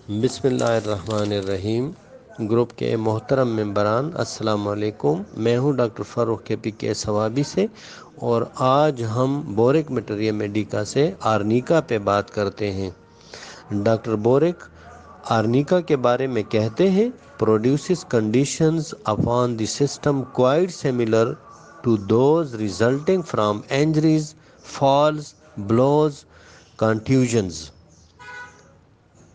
بسم اللہ الرحمن الرحیم۔ گروپ کے محترم ممبران السلام علیکم۔ میں ہوں ڈاکٹر فاروق کے پی کے ثوابی سے، اور آج ہم بورک میٹریا میڈیکا سے آرنیکا پہ بات کرتے ہیں۔ ڈاکٹر بورک آرنیکا کے بارے میں کہتے ہیں، produces conditions upon the system quite similar to those resulting from injuries, falls, blows, contusions.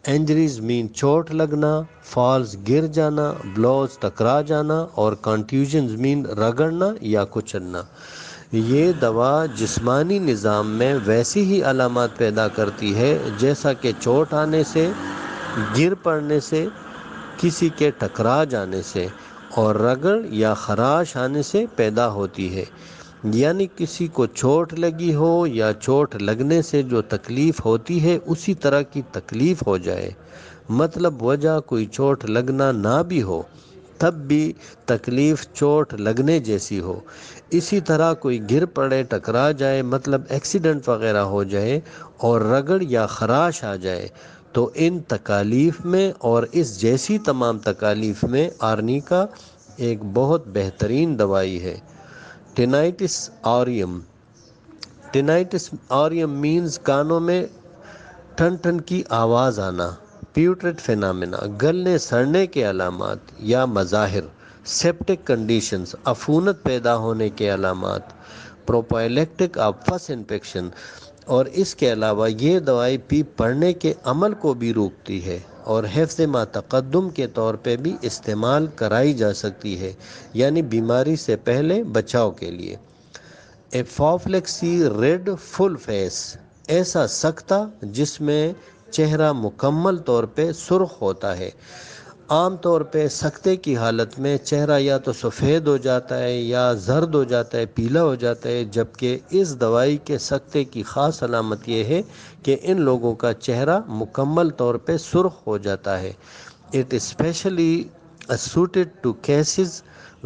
Injuries مین چوٹ لگنا، فالز گر جانا، بلوز ٹکرا جانا، اور کنٹیوژنز مین رگڑنا یا کچلنا۔ یہ دوا جسمانی نظام میں ویسی ہی علامات پیدا کرتی ہے جیسا کہ چوٹ آنے سے، گر پڑنے سے، کسی کے ٹکرا جانے سے اور رگڑ یا خراش آنے سے پیدا ہوتی ہے۔ یعنی کسی کو چوٹ لگی ہو یا چوٹ لگنے سے جو تکلیف ہوتی ہے اسی طرح کی تکلیف ہو جائے، مطلب وجہ کوئی چوٹ لگنا نہ بھی ہو تب بھی تکلیف چوٹ لگنے جیسی ہو۔ اسی طرح کوئی گر پڑے، ٹکرا جائے، مطلب ایکسیڈنٹ وغیرہ ہو جائے اور رگڑ یا خراش آ جائے، تو ان تکالیف میں اور اس جیسی تمام تکالیف میں آرنیکا ایک بہت بہترین دوائی ہے۔ ٹینائٹس آریم۔ ٹینائٹس آریم مینز کانوں میں ٹھن ٹھن کی آواز آنا۔ پیوٹرٹ فینامنا، گلنے سڑنے کے علامات یا مظاہر۔ سیپٹک کنڈیشنز، عفونت پیدا ہونے کے علامات۔ پروپائلیکٹک آف پس انفیکشن، اور اس کے علاوہ یہ دوائی پی پڑنے کے عمل کو بھی روکتی ہے اور حفظ ما تقدم کے طور پہ بھی استعمال کرائی جا سکتی ہے، یعنی بیماری سے پہلے بچاؤ کے لیے۔ ایپوپلیکسی ریڈ فل فیس، ایسا سکتہ جس میں چہرہ مکمل طور پہ سرخ ہوتا ہے۔ عام طور پہ سکتے کی حالت میں چہرہ یا تو سفید ہو جاتا ہے یا زرد ہو جاتا ہے، پیلا ہو جاتا ہے، جبکہ اس دوائی کے سکتے کی خاص علامت یہ ہے کہ ان لوگوں کا چہرہ مکمل طور پہ سرخ ہو جاتا ہے۔ It is specially suited to cases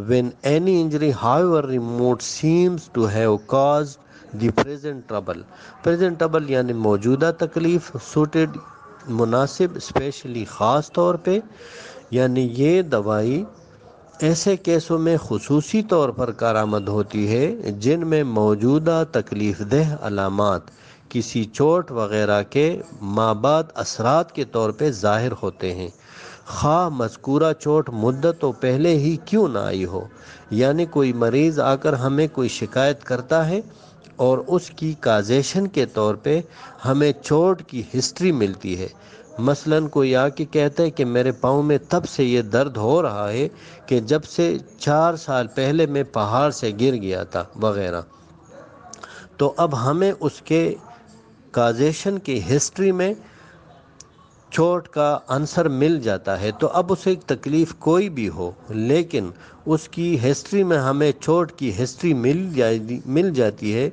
when any injury, however remote, seems to have caused the present trouble. Present trouble یعنی موجودہ تکلیف، suited مناسب، اسپیشلی خاص طور پہ، یعنی یہ دوائی ایسے کیسوں میں خصوصی طور پر کارآمد ہوتی ہے جن میں موجودہ تکلیف دہ علامات کسی چوٹ وغیرہ کے مابعد اثرات کے طور پہ ظاہر ہوتے ہیں، خواہ مذکورہ چوٹ مدتوں پہلے ہی کیوں نہ آئی ہو۔ یعنی کوئی مریض آ کر ہمیں کوئی شکایت کرتا ہے اور اس کی کازیشن کے طور پہ ہمیں چوٹ کی ہسٹری ملتی ہے۔ مثلاً کوئی آ کے کہتا ہے کہ میرے پاؤں میں تب سے یہ درد ہو رہا ہے کہ جب سے 4 سال پہلے میں پہاڑ سے گر گیا تھا وغیرہ، تو اب ہمیں اس کے کازیشن کی ہسٹری میں چوٹ کا عنصر مل جاتا ہے، تو اب اسے تکلیف کوئی بھی ہو لیکن اس کی ہسٹری میں ہمیں چوٹ کی ہسٹری مل جاتی ہے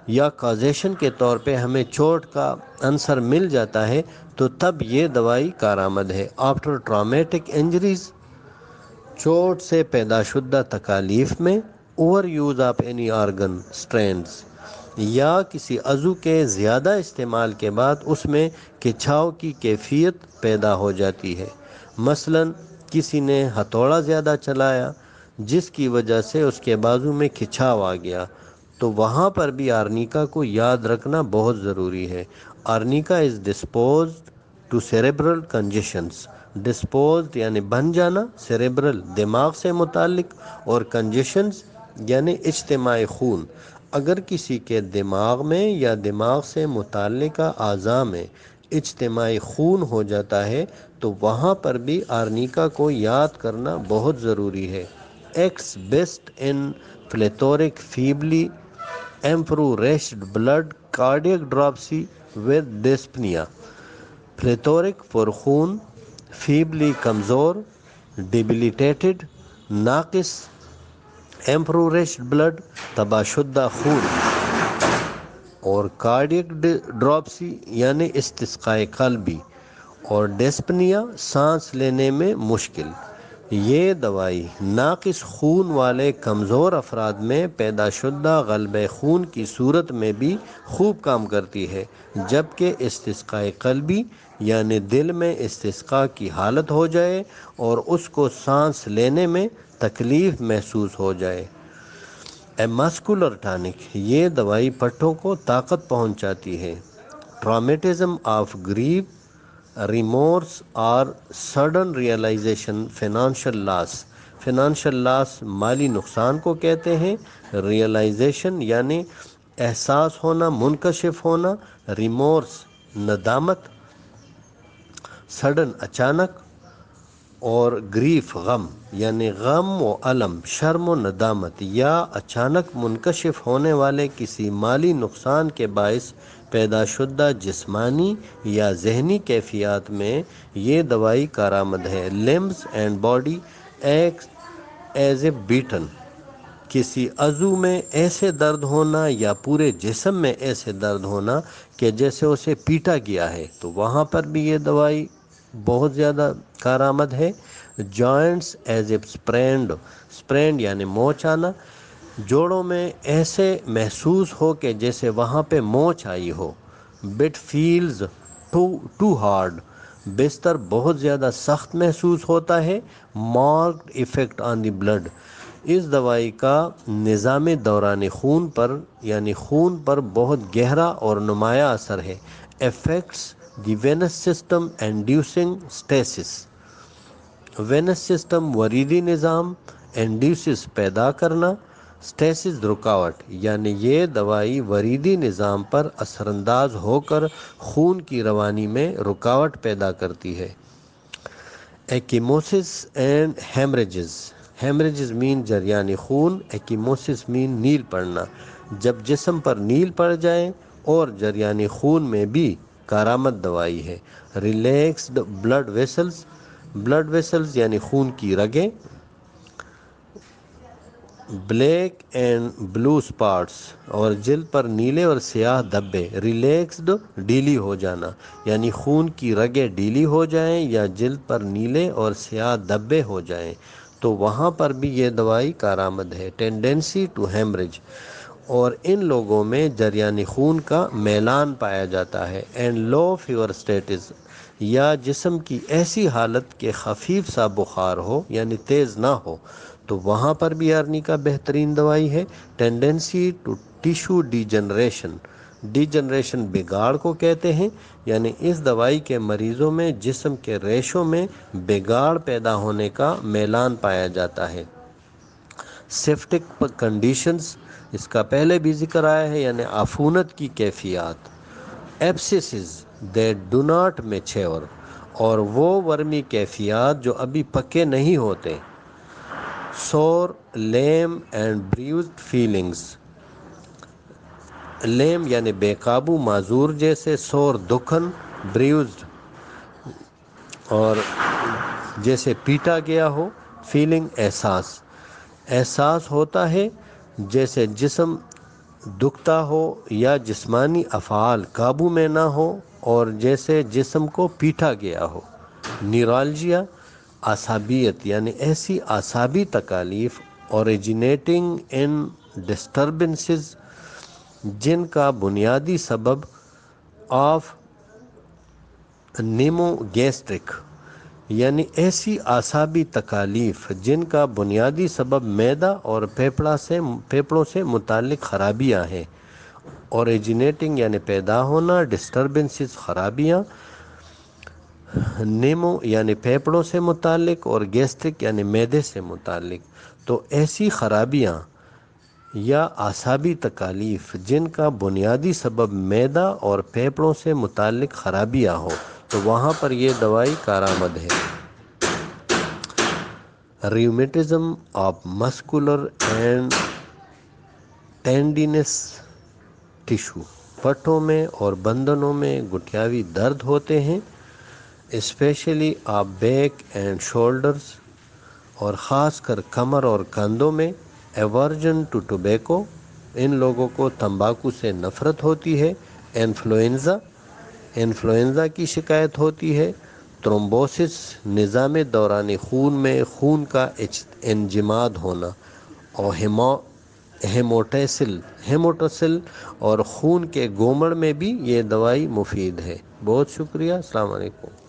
یا کازیشن کے طور پہ ہمیں چوٹ کا عنصر مل جاتا ہے، تو تب یہ دوائی کارآمد ہے۔ آفٹر ٹرامیٹک انجریز، چوٹ سے پیدا شدہ تکالیف میں، over use of any organ اسٹرینز، یا کسی عضو کے زیادہ استعمال کے بعد اس میں کھچاؤ کی کیفیت پیدا ہو جاتی ہے۔ مثلاً کسی نے ہتھوڑا زیادہ چلایا جس کی وجہ سے اس کے بازو میں کھچاؤ آ گیا، تو وہاں پر بھی آرنیکا کو یاد رکھنا بہت ضروری ہے۔ آرنیکا از ڈسپوزڈ ٹو سیریبرل کنجیشنز۔ ڈسپوزڈ یعنی بن جانا، سیریبرل دماغ سے متعلق، اور کنجیشنز یعنی اجتماعی خون۔ اگر کسی کے دماغ میں یا دماغ سے متعلقہ اعضاء میں اجتماعی خون ہو جاتا ہے تو وہاں پر بھی آرنیکا کو یاد کرنا بہت ضروری ہے۔ Acts best in plethoric feebly impoverished blood cardiac dropsy with dyspnoea. Plethoric پرخون، فیبلی کمزور، ڈیبلیٹیٹڈ ناقص، ایمفروریشڈ بلڈ تباہ شدہ خون، اور کارڈیک ڈراپسی یعنی استسقاء قلبی، اور ڈیسپنیا سانس لینے میں مشکل۔ یہ دوائی ناقص خون والے کمزور افراد میں پیدا شدہ غلبہ خون کی صورت میں بھی خوب کام کرتی ہے، جبکہ استسقاء قلبی یعنی دل میں استسقاء کی حالت ہو جائے اور اس کو سانس لینے میں تکلیف محسوس ہو جائے۔ اے مسکولر ٹانک، یہ دوائی پٹھوں کو طاقت پہنچاتی ہے۔ ٹرامیٹزم آف گریف، ریمورس اور سڈن ریئلائزیشن، فنانشل لاس مالی نقصان کو کہتے ہیں۔ ریئلائزیشن یعنی احساس ہونا، منکشف ہونا، ریمورس ندامت، سڈن اچانک، اور گریف غم یعنی غم و الم، شرم و ندامت یا اچانک منکشف ہونے والے کسی مالی نقصان کے باعث پیدا شدہ جسمانی یا ذہنی کیفیات میں یہ دوائی کارآمد ہے۔ Limbs and body act as a beaten, کسی عضو میں ایسے درد ہونا یا پورے جسم میں ایسے درد ہونا کہ جیسے اسے پیٹا گیا ہے، تو وہاں پر بھی یہ دوائی بہت زیادہ کارآمد ہے۔ جوائنٹس ایز اے اسپرینڈ یعنی موچ آنا، جوڑوں میں ایسے محسوس ہو کہ جیسے وہاں پہ موچ آئی ہو۔ بٹ فیلز ٹو ہارڈ، بستر بہت زیادہ سخت محسوس ہوتا ہے۔ Marked effect on the blood, اس دوائی کا نظام دوران خون پر یعنی خون پر بہت گہرا اور نمایاں اثر ہے۔ Affects the venous system inducing stasis, venous system وریدی نظام، انڈیوسس پیدا کرنا، اسٹیسس رکاوٹ، یعنی یہ دوائی وریدی نظام پر اثر انداز ہو کر خون کی روانی میں رکاوٹ پیدا کرتی ہے۔ ایکیموسس اینڈ ہیمریجز مین جریان خون، ایکیموسس مین نیل پڑنا، جب جسم پر نیل پڑ جائے، اور جریان خون میں بھی کارآمد دوائی ہے۔ ریلیکسڈ بلڈ ویسلز یعنی خون کی رگیں، بلیک اینڈ بلو اسپاٹس، اور جلد پر نیلے اور سیاہ دھبے۔ ریلیکسڈ ڈھیلی ہو جانا، یعنی خون کی رگیں ڈھیلی ہو جائیں یا جلد پر نیلے اور سیاہ دھبے ہو جائیں، تو وہاں پر بھی یہ دوائی کارآمد ہے۔ ٹینڈنسی ٹو ہیمریج، اور ان لوگوں میں جریان خون کا میلان پایا جاتا ہے۔ اینڈ لو فیور اسٹیٹس، یا جسم کی ایسی حالت کہ خفیف سا بخار ہو یعنی تیز نہ ہو، تو وہاں پر بھی آرنیکا بہترین دوائی ہے۔ ٹینڈنسی ٹو ٹیشو ڈیجنریشن بگاڑ کو کہتے ہیں، یعنی اس دوائی کے مریضوں میں جسم کے ریشوں میں بگاڑ پیدا ہونے کا میلان پایا جاتا ہے۔ سیپٹک کنڈیشنز، اس کا پہلے بھی ذکر آیا ہے، یعنی عفونت کی کیفیات۔ ایبسسز دیٹ ڈو ناٹ میچور، اور وہ ورمی کیفیات جو ابھی پکے نہیں ہوتے۔ سور، لیم اینڈ بریوزڈ فیلنگز، لیم یعنی بے قابو معذور جیسے، سور دکھن، بریوزڈ اور جیسے پیٹا گیا ہو، فیلنگ احساس ہوتا ہے جیسے جسم دکھتا ہو یا جسمانی افعال قابو میں نہ ہو اور جیسے جسم کو پیٹا گیا ہو۔ نیورالجیا، اعصابیت یعنی ایسی اعصابی تکالیف اوریجنیٹنگ ان ڈسٹربنسز جن کا بنیادی سبب آف نیمو گیسٹرک، یعنی ایسی اعصابی تکالیف جن کا بنیادی سبب معدہ اور پھیپھڑوں سے متعلق خرابیاں ہیں۔ اوریجنیٹنگ یعنی پیدا ہونا، ڈسٹربنسز خرابیاں، نیمو یعنی پھیپھڑوں سے متعلق، اور گیسٹرک یعنی معدے سے متعلق۔ تو ایسی خرابیاں یا اعصابی تکالیف جن کا بنیادی سبب معدہ اور پھیپھڑوں سے متعلق خرابیاں ہو، تو وہاں پر یہ دوائی کارآمد ہے۔ Rheumatism of muscular and tendinous tissue, پٹھوں میں اور بندنوں میں گٹھیاوی درد ہوتے ہیں، especially of back and shoulders, اور خاص کر کمر اور کندھوں میں۔ ایورژن ٹو ٹوبیکو، ان لوگوں کو تمباکو سے نفرت ہوتی ہے۔ انفلوئنزا کی شکایت ہوتی ہے، ترومبوسس نظام دوران خون میں خون کا انجماد ہونا، اور ہیموٹوسل اور خون کے گومڑ میں بھی یہ دوائی مفید ہے۔ بہت شکریہ، السلام علیکم۔